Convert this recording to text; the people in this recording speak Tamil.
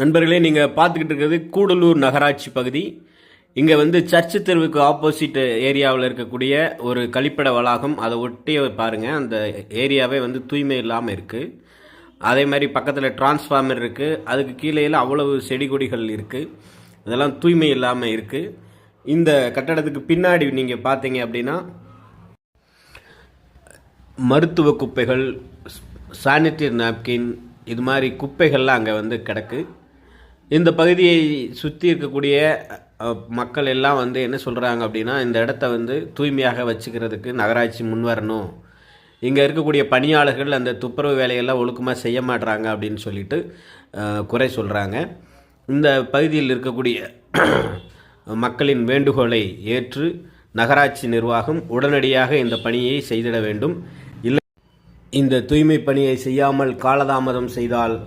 நண்பர்களே, நீங்கள் பார்த்துக்கிட்டு இருக்கிறது கூடலூர் நகராட்சி பகுதி. இங்கே வந்து சர்ச்சு தெருவுக்கு ஆப்போசிட் ஏரியாவில் இருக்கக்கூடிய ஒரு கழிப்பட வளாகம். அதை ஒட்டியே பாருங்கள், அந்த ஏரியாவே வந்து தூய்மை இல்லாமல் இருக்குது. அதே மாதிரி பக்கத்தில் டிரான்ஸ்ஃபார்மர் இருக்குது, அதுக்கு கீழேயில் அவ்வளவு செடி கொடிகள் இருக்குது. இதெல்லாம் தூய்மை இல்லாமல் இருக்குது. இந்த கட்டடத்துக்கு பின்னாடி நீங்கள் பார்த்தீங்க அப்படின்னா மருத்துவ குப்பைகள், சானிட்டரி நாப்கின், இது மாதிரி குப்பைகள்லாம் அங்கே வந்து கிடக்கு. இந்த பகுதியை சுற்றி இருக்கக்கூடிய மக்கள் எல்லாம் வந்து என்ன சொல்கிறாங்க அப்படின்னா, இந்த இடத்த வந்து தூய்மையாக வச்சுக்கிறதுக்கு நகராட்சி முன்வரணும். இங்கே இருக்கக்கூடிய பணியாளர்கள் அந்த துப்புரவு வேலையெல்லாம் ஒழுக்கமாக செய்ய மாட்டுறாங்க அப்படின்னு சொல்லிட்டு குறை சொல்கிறாங்க. இந்த பகுதியில் இருக்கக்கூடிய மக்களின் வேண்டுகோளை ஏற்று நகராட்சி நிர்வாகம் உடனடியாக இந்த பணியை செய்திட வேண்டும். இல்லை, இந்த தூய்மை பணியை செய்யாமல் காலதாமதம் செய்தால்